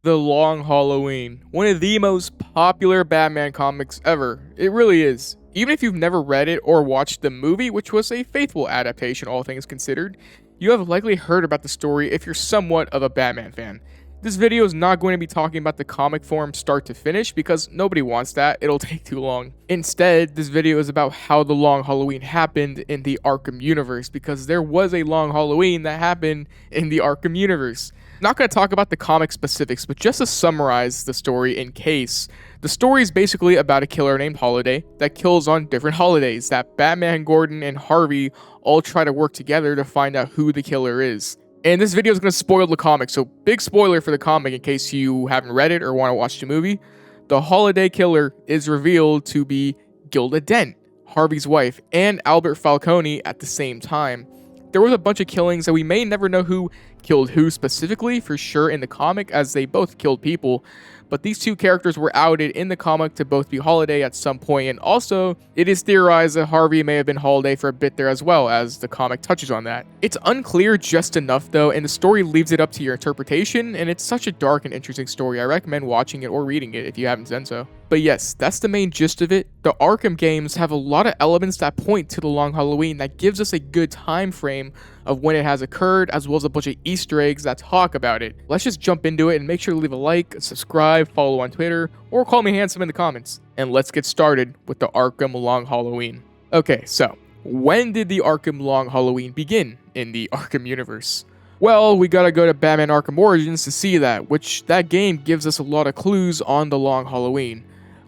The Long Halloween, one of the most popular Batman comics ever. It really is. Even if you've never read it or watched the movie, which was a faithful adaptation, all things considered, you have likely heard about the story if you're somewhat of a Batman fan. This video is not going to be talking about the comic form start to finish because nobody wants that, it'll take too long. Instead, this video is about how the Long Halloween happened in the Arkham Universe because there was a Long Halloween that happened in the Arkham Universe. Not going to talk about the comic specifics, but just to summarize the story in case. The story is basically about a killer named Holiday that kills on different holidays that Batman, Gordon, and Harvey all try to work together to find out who the killer is. And this video is going to spoil the comic, so big spoiler for the comic in case you haven't read it or want to watch the movie. The Holiday killer is revealed to be Gilda Dent, Harvey's wife, and Albert Falcone at the same time. There was a bunch of killings that we may never know who killed who specifically for sure in the comic, as they both killed people, but these two characters were outed in the comic to both be Holiday at some point, and also it is theorized that Harvey may have been Holiday for a bit there as well, as the comic touches on that. It's unclear just enough though, and the story leaves it up to your interpretation, and it's such a dark and interesting story. I recommend watching it or reading it if you haven't done so. But yes, that's the main gist of it. The Arkham games have a lot of elements that point to the Long Halloween that gives us a good time frame of when it has occurred, as well as a bunch of Easter eggs that talk about it. Let's just jump into it and make sure to leave a like, subscribe, follow on Twitter, or call me handsome in the comments. And let's get started with the Arkham Long Halloween. Okay, so when did the Arkham Long Halloween begin in the Arkham universe? Well, we gotta go to Batman Arkham Origins to see that, which that game gives us a lot of clues on the Long Halloween.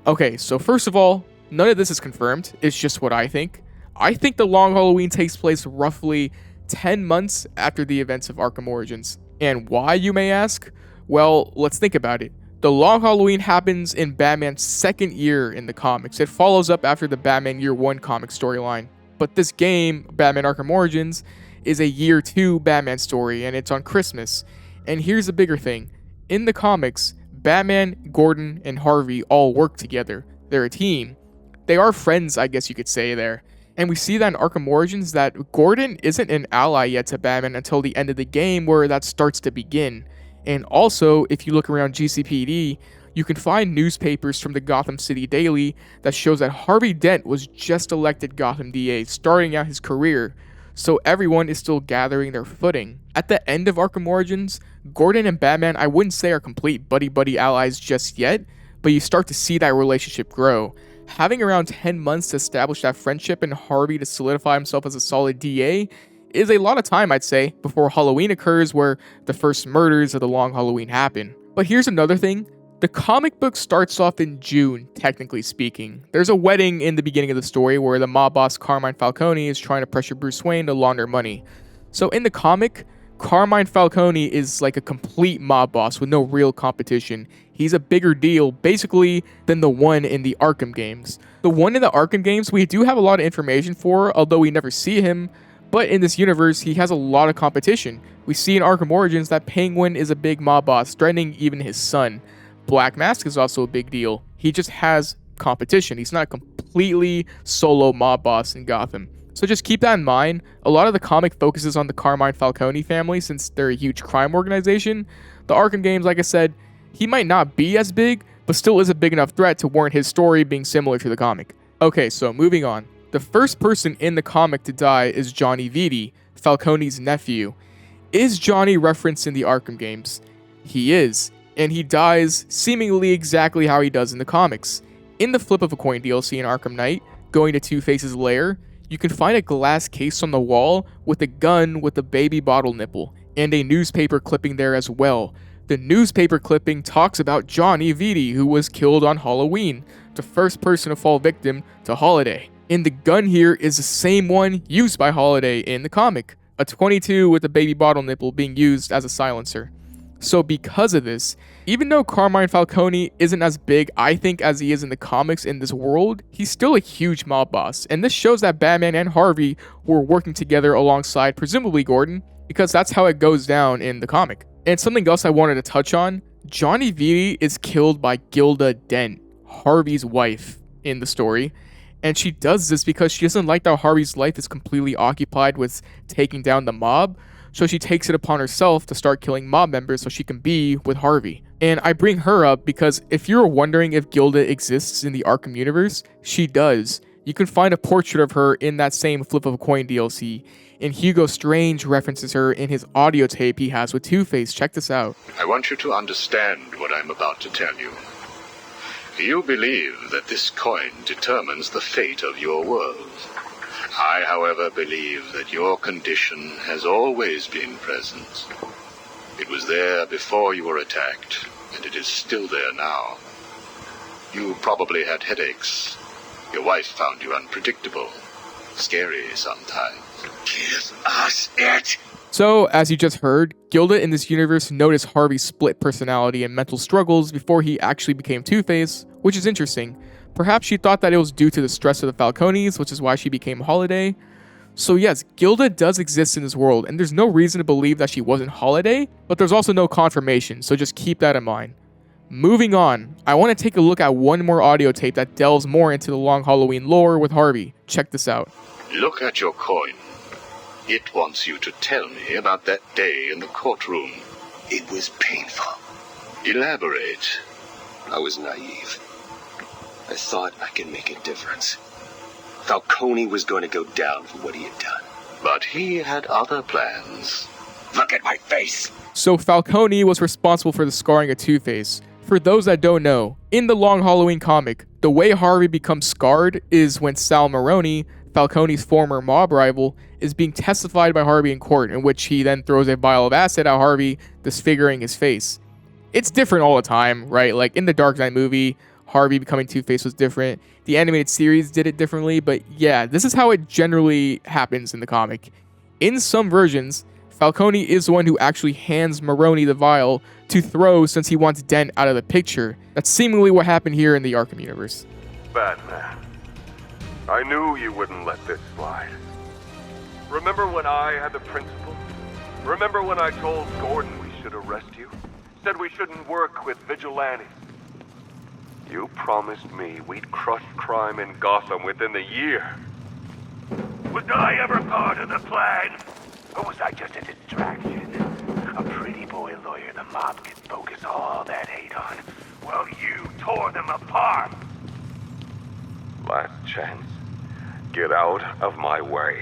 Okay, so first of all, none of this is confirmed, it's just what I think. I think the Long Halloween takes place roughly 10 months after the events of Arkham Origins. And why, you may ask? Well, let's think about it. The Long Halloween happens in Batman's second year in the comics. It follows up after the Batman Year 1 comic storyline. But this game, Batman Arkham Origins, is a Year 2 Batman story, and it's on Christmas. And here's the bigger thing. In the comics, Batman, Gordon, and Harvey all work together. They're a team. They are friends, I guess you could say there. And we see that in Arkham Origins that Gordon isn't an ally yet to Batman until the end of the game, where that starts to begin. And also, if you look around GCPD, you can find newspapers from the Gotham City Daily that shows that Harvey Dent was just elected Gotham DA, starting out his career. So everyone is still gathering their footing. At the end of Arkham Origins, Gordon and Batman, I wouldn't say are complete buddy-buddy allies just yet, but you start to see that relationship grow. Having around 10 months to establish that friendship and Harvey to solidify himself as a solid DA is a lot of time, I'd say, before Halloween occurs, where the first murders of the Long Halloween happen. But here's another thing. The comic book starts off in June, technically speaking. There's a wedding in the beginning of the story where the mob boss Carmine Falcone is trying to pressure Bruce Wayne to launder money. So in the comic, Carmine Falcone is like a complete mob boss with no real competition. He's a bigger deal, basically, than the one in the Arkham games. The one in the Arkham games, we do have a lot of information for, although we never see him. But in this universe, he has a lot of competition. We see in Arkham Origins that Penguin is a big mob boss, threatening even his son. Black Mask is also a big deal. He just has competition. He's not a completely solo mob boss in Gotham. So just keep that in mind. A lot of the comic focuses on the Carmine Falcone family since they're a huge crime organization. The Arkham games, like I said, he might not be as big, but still is a big enough threat to warrant his story being similar to the comic. Okay, so moving on. The first person in the comic to die is Johnny Vitti, Falcone's nephew. Is Johnny referenced in the Arkham games? He is, and he dies seemingly exactly how he does in the comics. In the Flip of a Coin DLC in Arkham Knight, going to Two-Face's lair, you can find a glass case on the wall with a gun with a baby bottle nipple, and a newspaper clipping there as well. The newspaper clipping talks about Johnny Vitti, who was killed on Halloween, the first person to fall victim to Holiday. And the gun here is the same one used by Holiday in the comic, a .22 with a baby bottle nipple being used as a silencer. So because of this, even though Carmine Falcone isn't as big, I think, as he is in the comics in this world, he's still a huge mob boss. And this shows that Batman and Harvey were working together alongside, presumably Gordon, because that's how it goes down in the comic. And something else I wanted to touch on, Johnny Vitti is killed by Gilda Dent, Harvey's wife in the story. And she does this because she doesn't like that Harvey's life is completely occupied with taking down the mob. So she takes it upon herself to start killing mob members so she can be with Harvey. And I bring her up because if you're wondering if Gilda exists in the Arkham Universe, she does. You can find a portrait of her in that same Flip of a Coin DLC, and Hugo Strange references her in his audio tape he has with Two-Face. Check this out. I want you to understand what I'm about to tell you. You believe that this coin determines the fate of your world. I, however, believe that your condition has always been present. It was there before you were attacked, and it is still there now. You probably had headaches. Your wife found you unpredictable, scary sometimes. Give us it! So, as you just heard, Gilda in this universe noticed Harvey's split personality and mental struggles before he actually became Two-Face, which is interesting. Perhaps she thought that it was due to the stress of the Falcones, which is why she became Holiday. So yes, Gilda does exist in this world, and there's no reason to believe that she wasn't Holiday, but there's also no confirmation, so just keep that in mind. Moving on, I want to take a look at one more audio tape that delves more into the Long Halloween lore with Harvey. Check this out. Look at your coin. It wants you to tell me about that day in the courtroom. It was painful. Elaborate. I was naive. I thought I could make a difference. Falcone was going to go down for what he had done. But he had other plans. Look at my face! So Falcone was responsible for the scarring of Two-Face. For those that don't know, in the Long Halloween comic, the way Harvey becomes scarred is when Sal Maroni, Falcone's former mob rival, is being testified by Harvey in court, in which he then throws a vial of acid at Harvey, disfiguring his face. It's different all the time, right? Like in the Dark Knight movie, Harvey becoming Two-Face was different. The animated series did it differently, but yeah, this is how it generally happens in the comic. In some versions, Falcone is the one who actually hands Maroni the vial to throw since he wants Dent out of the picture. That's seemingly what happened here in the Arkham Universe. Batman, I knew you wouldn't let this slide. Remember when I had the principal? Remember when I told Gordon we should arrest you? Said we shouldn't work with vigilantes? You promised me we'd crush crime in Gotham within the year. Was I ever part of the plan? Or was I just a distraction? A pretty boy lawyer the mob could focus all that hate on, while you tore them apart. Last chance. Get out of my way,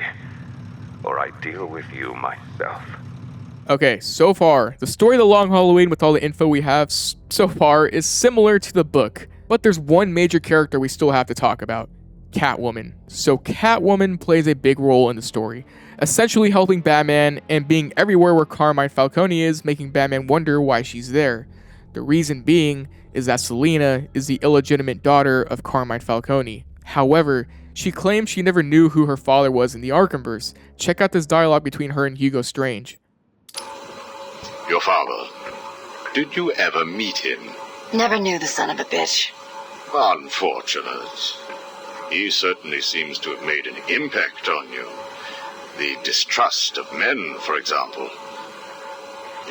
or I deal with you myself. Okay, so far, the story of the Long Halloween with all the info we have so far is similar to the book, but there's one major character we still have to talk about. Catwoman. So Catwoman plays a big role in the story, essentially helping Batman and being everywhere where Carmine Falcone is, making Batman wonder why she's there. The reason being is that Selina is the illegitimate daughter of Carmine Falcone. However, she claims she never knew who her father was in the Arkhamverse. Check out this dialogue between her and Hugo Strange. Your father. Did you ever meet him? Never knew the son of a bitch. Unfortunate. He certainly seems to have made an impact on you. The distrust of men, for example.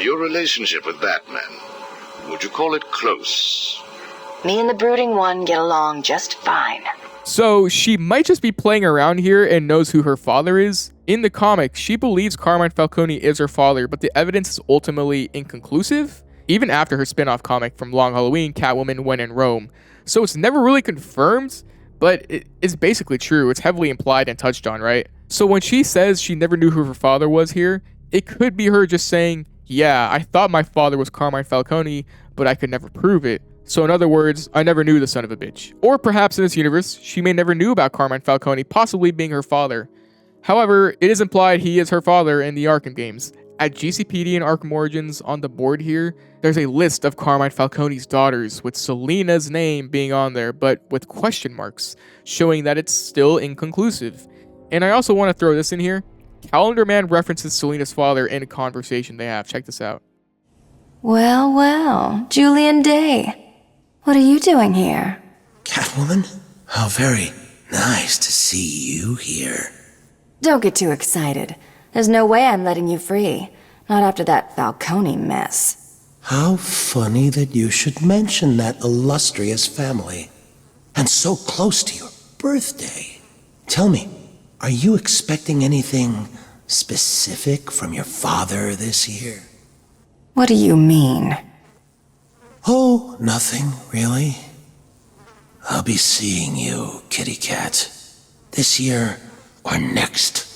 Your relationship with Batman, would you call it close? Me and the brooding one get along just fine. So she might just be playing around here and knows who her father is. In the comics, she believes Carmine Falcone is her father, but the evidence is ultimately inconclusive. Even after her spin-off comic from Long Halloween, Catwoman When in Rome. So it's never really confirmed, but it's basically true. It's heavily implied and touched on, right? So when she says she never knew who her father was here, it could be her just saying, yeah, I thought my father was Carmine Falcone, but I could never prove it. So in other words, I never knew the son of a bitch. Or perhaps in this universe, she may never knew about Carmine Falcone possibly being her father. However, it is implied he is her father in the Arkham games. At GCPD and Arkham Origins on the board here, there's a list of Carmine Falcone's daughters with Selina's name being on there, but with question marks, showing that it's still inconclusive. And I also want to throw this in here. Calendar Man references Selina's father in a conversation they have. Check this out. Well, well, Julian Day. What are you doing here? Catwoman? How very nice to see you here. Don't get too excited. There's no way I'm letting you free. Not after that Falcone mess. How funny that you should mention that illustrious family. And so close to your birthday. Tell me, are you expecting anything specific from your father this year? What do you mean? Oh, nothing, really. I'll be seeing you, kitty cat. This year or next.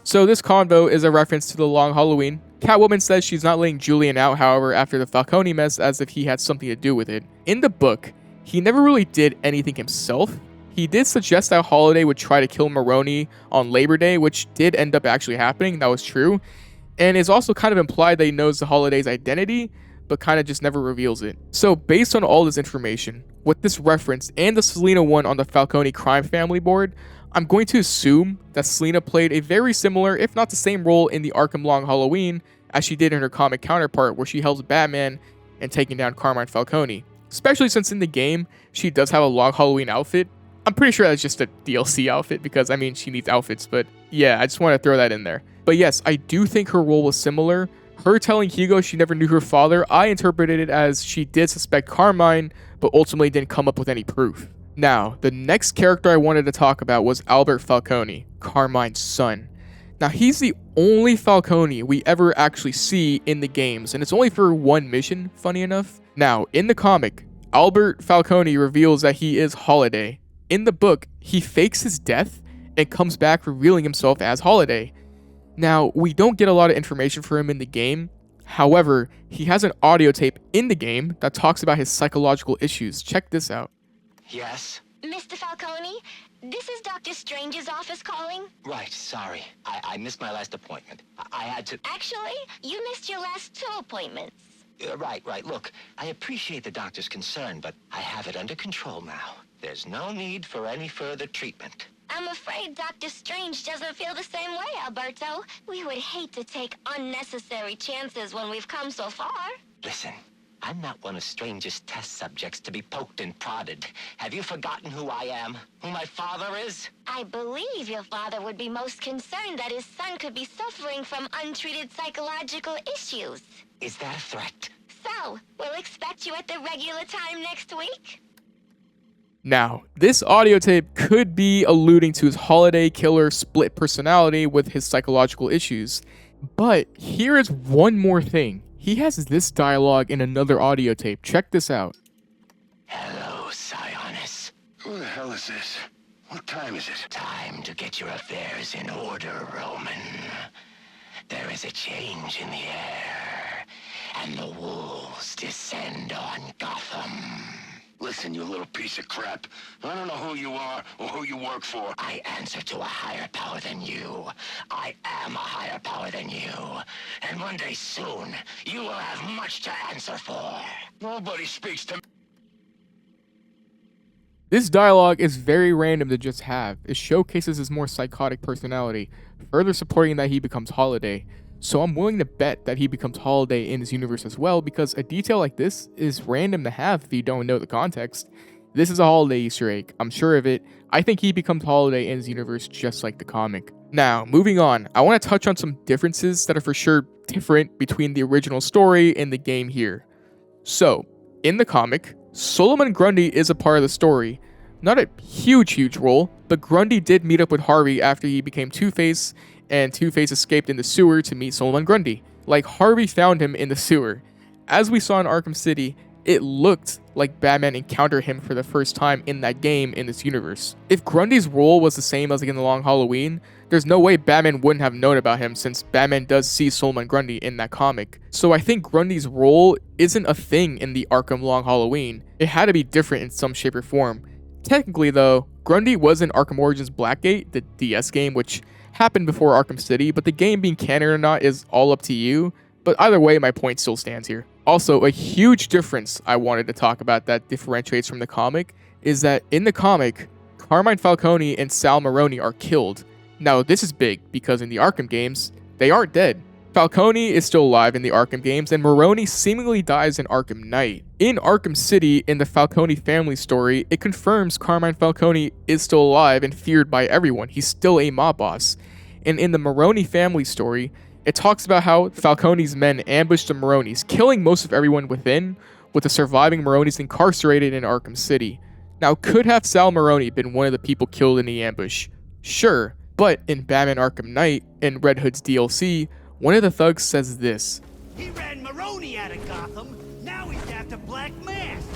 So this convo is a reference to the Long Halloween. Catwoman says she's not letting Julian out, however, after the Falcone mess, as if he had something to do with it. In the book, he never really did anything himself. He did suggest that Holiday would try to kill Maroni on Labor Day, which did end up actually happening, that was true. And it's also kind of implied that he knows the Holiday's identity, but kind of just never reveals it. So based on all this information, with this reference and the Selina one on the Falcone crime family board, I'm going to assume that Selina played a very similar, if not the same role in the Arkham Long Halloween as she did in her comic counterpart, where she helps Batman in taking down Carmine Falcone. Especially since in the game, she does have a Long Halloween outfit. I'm pretty sure that's just a DLC outfit because, I mean, she needs outfits, but yeah, I just want to throw that in there. But yes, I do think her role was similar. Her telling Hugo she never knew her father, I interpreted it as she did suspect Carmine, but ultimately didn't come up with any proof. Now, the next character I wanted to talk about was Albert Falcone, Carmine's son. Now, he's the only Falcone we ever actually see in the games, and it's only for one mission, funny enough. Now, in the comic, Albert Falcone reveals that he is Holiday. In the book, he fakes his death and comes back revealing himself as Holiday. Now, we don't get a lot of information for him in the game. However, he has an audio tape in the game that talks about his psychological issues. Check this out. Yes? Mr. Falcone, this is Dr. Strange's office calling. Right, sorry. I missed my last appointment. I had to... Actually, you missed your last 2 appointments. Right. Look, I appreciate the doctor's concern, but I have it under control now. There's no need for any further treatment. I'm afraid Dr. Strange doesn't feel the same way, Alberto. We would hate to take unnecessary chances when we've come so far. Listen, I'm not one of Strange's test subjects to be poked and prodded. Have you forgotten who I am? Who my father is? I believe your father would be most concerned that his son could be suffering from untreated psychological issues. Is that a threat? So, we'll expect you at the regular time next week? Now, this audio tape could be alluding to his Holiday killer split personality with his psychological issues. But here is one more thing. He has this dialogue in another audio tape. Check this out. Hello, Sionis. Who the hell is this? What time is it? Time to get your affairs in order, Roman. There is a change in the air, and the wolves descend on Gotham. Listen, you little piece of crap. I don't know who you are or who you work for. I answer to a higher power than you. I am a higher power than you. And one day soon, you will have much to answer for. Nobody speaks to me. This dialogue is very random to just have. It showcases his more psychotic personality, further supporting that he becomes Holiday. So I'm willing to bet that he becomes Holiday in his universe as well, because a detail like this is random to have if you don't know the context. This is a Holiday Easter egg, I'm sure of it. I think he becomes Holiday in his universe just like the comic. Now, moving on, I want to touch on some differences that are for sure different between the original story and the game here. So, in the comic, Solomon Grundy is a part of the story. Not a huge role, but Grundy did meet up with Harvey after he became Two-Face, and Two-Face escaped in the sewer to meet Solomon Grundy. Like, Harvey found him in the sewer. As we saw in Arkham City, it looked like Batman encountered him for the first time in that game in this universe. If Grundy's role was the same as like in the Long Halloween, there's no way Batman wouldn't have known about him, since Batman does see Solomon Grundy in that comic. So I think Grundy's role isn't a thing in the Arkham Long Halloween. It had to be different in some shape or form. Technically though, Grundy was in Arkham Origins Blackgate, the DS game, which happened before Arkham City, but the game being canon or not is all up to you. But either way, my point still stands here. Also, a huge difference I wanted to talk about that differentiates from the comic is that in the comic, Carmine Falcone and Sal Maroni are killed. Now, this is big because in the Arkham games, they aren't dead. Falcone is still alive in the Arkham games, and Maroni seemingly dies in Arkham Knight. In Arkham City, in the Falcone family story, it confirms Carmine Falcone is still alive and feared by everyone. He's still a mob boss. And in the Maroni family story, it talks about how Falcone's men ambushed the Maronis, killing most of everyone within, with the surviving Maronis incarcerated in Arkham City. Now, could have Sal Maroni been one of the people killed in the ambush? Sure, but in Batman Arkham Knight, in Red Hood's DLC, one of the thugs says this. He ran Maroni out of Gotham. Now he's after got the black mask.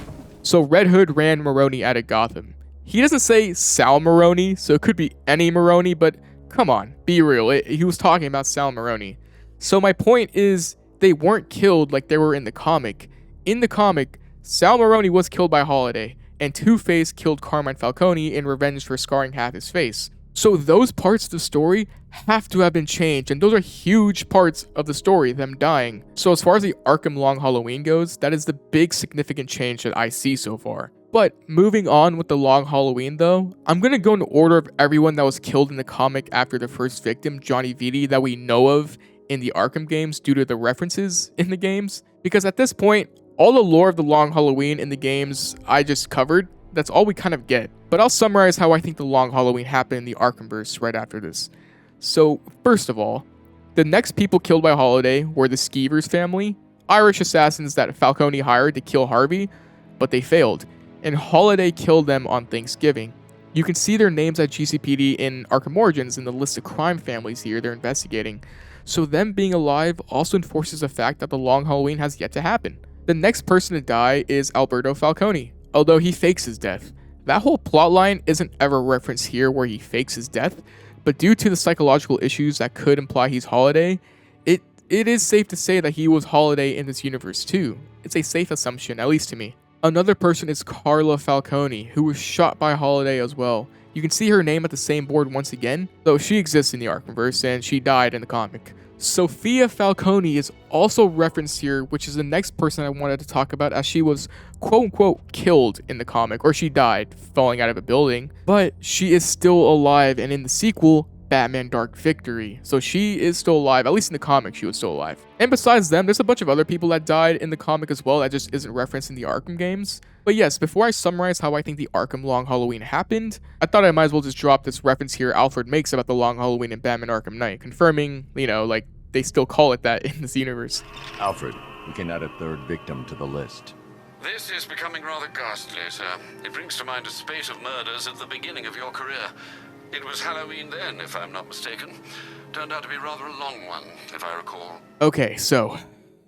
So Red Hood ran Maroni out of Gotham. He doesn't say Sal Maroni, so it could be any Maroni, but come on, be real. He was talking about Sal Maroni. So my point is, they weren't killed like they were in the comic. In the comic, Sal Maroni was killed by Holiday, and Two-Face killed Carmine Falcone in revenge for scarring half his face. So those parts of the story have to have been changed, and those are huge parts of the story, them dying. So as far as the Arkham Long Halloween goes, that is the big significant change that I see so far. But moving on with the Long Halloween though, I'm going to go in order of everyone that was killed in the comic after the first victim, Johnny Vitti, that we know of in the Arkham games due to the references in the games. Because at this point, all the lore of the Long Halloween in the games I just covered, that's all we kind of get. But I'll summarize how I think the Long Halloween happened in the Arkhamverse right after this. So, first of all, the next people killed by Holiday were the Skeevers family, Irish assassins that Falcone hired to kill Harvey, but they failed, and Holiday killed them on Thanksgiving. You can see their names at GCPD in Arkham Origins in the list of crime families here they're investigating. So them being alive also enforces the fact that the Long Halloween has yet to happen. The next person to die is Alberto Falcone, although he fakes his death. That whole plotline isn't ever referenced here where he fakes his death, but due to the psychological issues that could imply he's Holiday, it is safe to say that he was Holiday in this universe too. It's a safe assumption, at least to me. Another person is Carla Falcone, who was shot by Holiday as well. You can see her name at the same board once again, though she exists in the Arkhamverse and she died in the comic. Sophia Falcone is also referenced here, which is the next person I wanted to talk about, as she was quote-unquote killed in the comic, or she died falling out of a building, but she is still alive, and in the sequel, Batman Dark Victory. So she is still alive, at least in the comic she was still alive. And besides them, there's a bunch of other people that died in the comic as well that just isn't referenced in the Arkham games. But yes, before I summarize how I think the Arkham Long Halloween happened, I thought I might as well just drop this reference here Alfred makes about the Long Halloween in Batman Arkham Knight, confirming, like, they still call it that in this universe. Alfred, we can add a third victim to the list. This is becoming rather ghastly, sir. It brings to mind a spate of murders at the beginning of your career. It was Halloween then, if I'm not mistaken. Turned out to be rather a long one, if I recall. Okay, so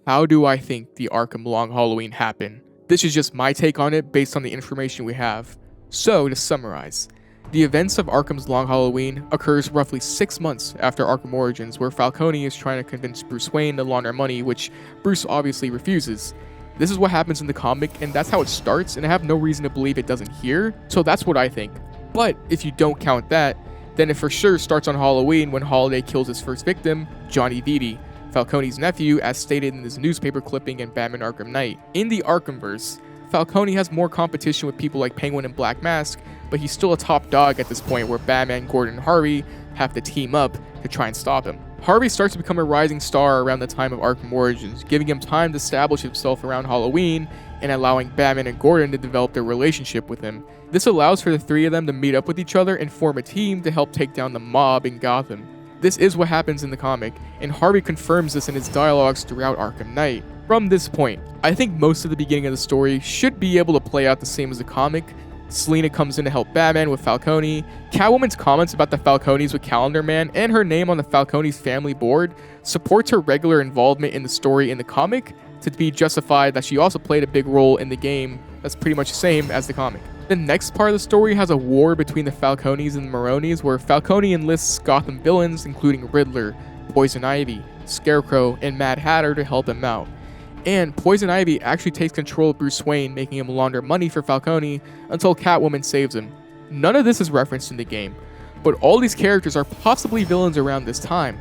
how do I think the Arkham Long Halloween happened? This is just my take on it based on the information we have. So, to summarize, the events of Arkham's Long Halloween occurs roughly 6 months after Arkham Origins, where Falcone is trying to convince Bruce Wayne to launder money, which Bruce obviously refuses. This is what happens in the comic, and that's how it starts, and I have no reason to believe it doesn't here, so that's what I think. But if you don't count that, then it for sure starts on Halloween when Holiday kills his first victim, Johnny Vitti, Falcone's nephew, as stated in this newspaper clipping in Batman Arkham Knight. In the Arkhamverse, Falcone has more competition with people like Penguin and Black Mask, but he's still a top dog at this point where Batman, Gordon, and Harvey have to team up to try and stop him. Harvey starts to become a rising star around the time of Arkham Origins, giving him time to establish himself around Halloween and allowing Batman and Gordon to develop their relationship with him. This allows for the three of them to meet up with each other and form a team to help take down the mob in Gotham. This is what happens in the comic, and Harvey confirms this in his dialogues throughout Arkham Knight. From this point, I think most of the beginning of the story should be able to play out the same as the comic. Selina comes in to help Batman with Falcone. Catwoman's comments about the Falcones with Calendar Man and her name on the Falcones family board supports her regular involvement in the story in the comic to be justified that she also played a big role in the game that's pretty much the same as the comic. The next part of the story has a war between the Falcones and the Maronis where Falcone enlists Gotham villains including Riddler, Poison Ivy, Scarecrow, and Mad Hatter to help him out. And Poison Ivy actually takes control of Bruce Wayne, making him launder money for Falcone until Catwoman saves him. None of this is referenced in the game, but all these characters are possibly villains around this time.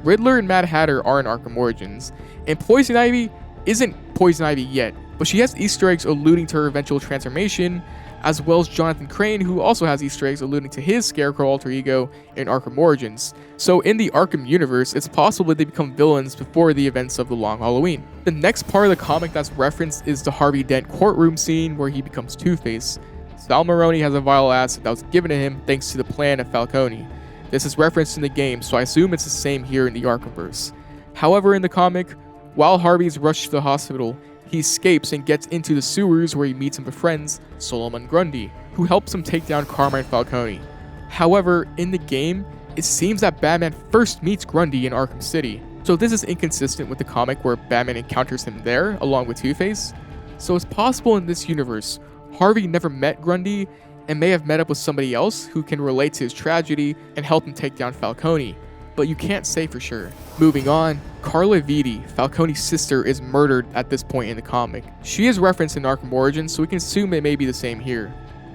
Riddler and Mad Hatter are in Arkham Origins, and Poison Ivy isn't Poison Ivy yet, but she has Easter eggs alluding to her eventual transformation, as well as Jonathan Crane, who also has Easter eggs alluding to his Scarecrow alter ego in Arkham Origins. So in the Arkham universe, it's possible they become villains before the events of the Long Halloween. The next part of the comic that's referenced is the Harvey Dent courtroom scene where he becomes Two-Face. Sal Maroni has a vital asset that was given to him thanks to the plan of Falcone. This is referenced in the game, so I assume it's the same here in the Arkhamverse. However, in the comic, while Harvey's rushed to the hospital, he escapes and gets into the sewers where he meets and befriends Solomon Grundy, who helps him take down Carmine Falcone. However, in the game, it seems that Batman first meets Grundy in Arkham City, so this is inconsistent with the comic where Batman encounters him there along with Two-Face. So it's possible in this universe, Harvey never met Grundy and may have met up with somebody else who can relate to his tragedy and help him take down Falcone, but you can't say for sure. Moving on, Carla Vitti, Falcone's sister, is murdered at this point in the comic. She is referenced in Arkham Origins, so we can assume it may be the same here.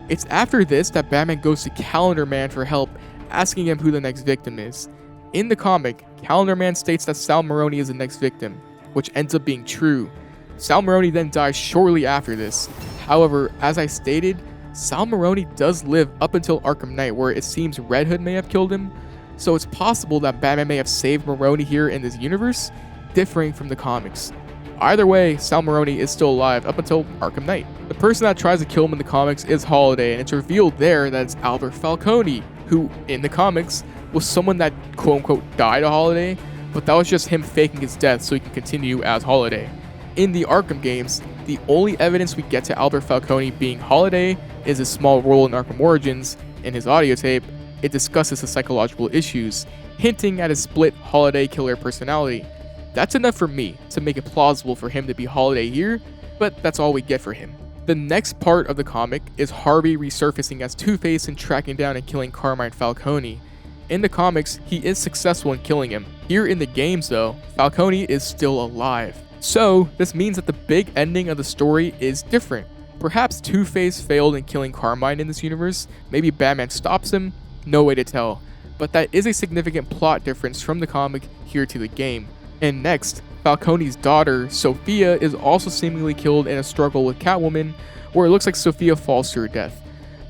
It's after this that Batman goes to Calendar Man for help, asking him who the next victim is. In the comic, Calendar Man states that Sal Maroni is the next victim, which ends up being true. Sal Maroni then dies shortly after this. However, as I stated, Sal Maroni does live up until Arkham Knight, where it seems Red Hood may have killed him, so it's possible that Batman may have saved Maroni here in this universe, differing from the comics. Either way, Sal Maroni is still alive up until Arkham Knight. The person that tries to kill him in the comics is Holiday, and it's revealed there that it's Albert Falcone, who, in the comics, was someone that quote-unquote died a Holiday, but that was just him faking his death so he can continue as Holiday. In the Arkham games, the only evidence we get to Albert Falcone being Holiday is a small role in Arkham Origins. In his audio tape, it discusses his psychological issues, hinting at his split Holiday killer personality. That's enough for me to make it plausible for him to be Holiday here, but that's all we get for him. The next part of the comic is Harvey resurfacing as Two-Face and tracking down and killing Carmine Falcone. In the comics, he is successful in killing him. Here in the games though, Falcone is still alive. So, this means that the big ending of the story is different. Perhaps Two-Face failed in killing Carmine in this universe, maybe Batman stops him, no way to tell. But that is a significant plot difference from the comic here to the game. And next, Falcone's daughter, Sophia, is also seemingly killed in a struggle with Catwoman, where it looks like Sophia falls to her death.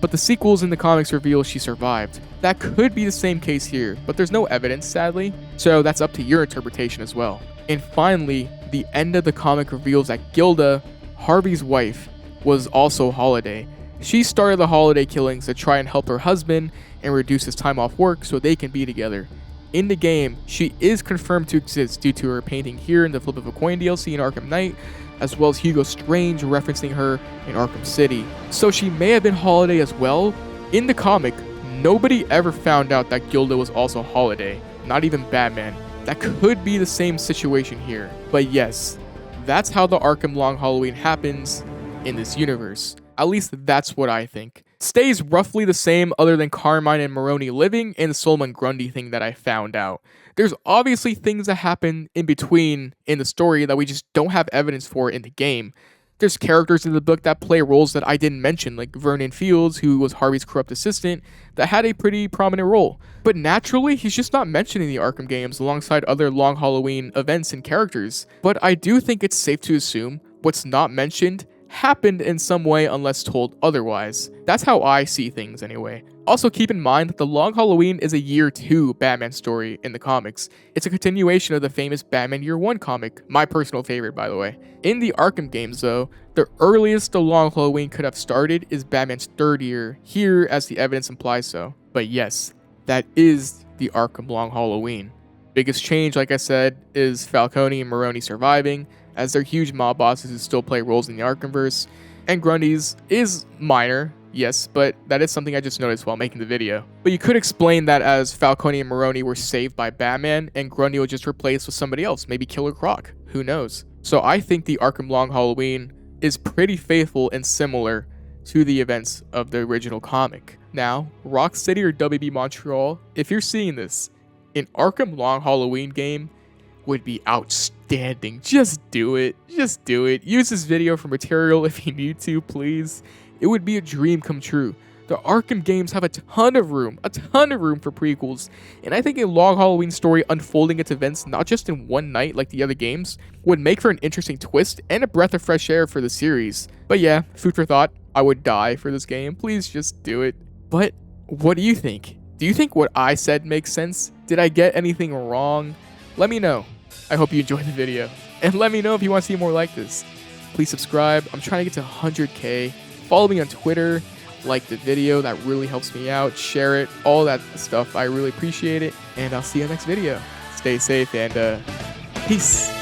But the sequels in the comics reveal she survived. That could be the same case here, but there's no evidence, sadly, so that's up to your interpretation as well. And finally, the end of the comic reveals that Gilda, Harvey's wife, was also Holiday. She started the Holiday killings to try and help her husband and reduce his time off work so they can be together. In the game, she is confirmed to exist due to her painting here in the Flip of a Coin DLC in Arkham Knight, as well as Hugo Strange referencing her in Arkham City. So she may have been Holiday as well. In the comic, nobody ever found out that Gilda was also Holiday, not even Batman. That could be the same situation here. But yes, that's how the Arkham Long Halloween happens in this universe. At least that's what I think. Stays roughly the same other than Carmine and Maroni living and the Solomon Grundy thing that I found out. There's obviously things that happen in between in the story that we just don't have evidence for in the game. There's characters in the book that play roles that I didn't mention, like Vernon Fields, who was Harvey's corrupt assistant, that had a pretty prominent role. But naturally, he's just not mentioned in the Arkham games alongside other Long Halloween events and characters. But I do think it's safe to assume what's not mentioned happened in some way unless told otherwise. That's how I see things anyway. Also keep in mind that the Long Halloween is a Year 2 Batman story in the comics. It's a continuation of the famous Batman Year 1 comic, my personal favorite by the way. In the Arkham games though, the earliest the Long Halloween could have started is Batman's 3rd year, here as the evidence implies so. But yes, that is the Arkham Long Halloween. Biggest change, like I said, is Falcone and Maroni surviving, as they're huge mob bosses who still play roles in the Arkhamverse, and Grundy's is minor, yes, but that is something I just noticed while making the video. But you could explain that as Falcone and Maroni were saved by Batman, and Grundy was just replaced with somebody else, maybe Killer Croc, who knows. So I think the Arkham Long Halloween is pretty faithful and similar to the events of the original comic. Now, Rocksteady or WB Montreal, if you're seeing this, an Arkham Long Halloween game would be outstanding. Just do it. Just do it. Use this video for material if you need to, please. It would be a dream come true. The Arkham games have a ton of room for prequels, and I think a Long Halloween story unfolding its events not just in one night like the other games would make for an interesting twist and a breath of fresh air for the series. But yeah, food for thought. I would die for this game. Please just do it. But what do you think? Do you think what I said makes sense? Did I get anything wrong? Let me know. I hope you enjoyed the video. And let me know if you want to see more like this. Please subscribe. I'm trying to get to 100K. Follow me on Twitter. Like the video. That really helps me out. Share it. All that stuff. I really appreciate it. And I'll see you in the next video. Stay safe and peace.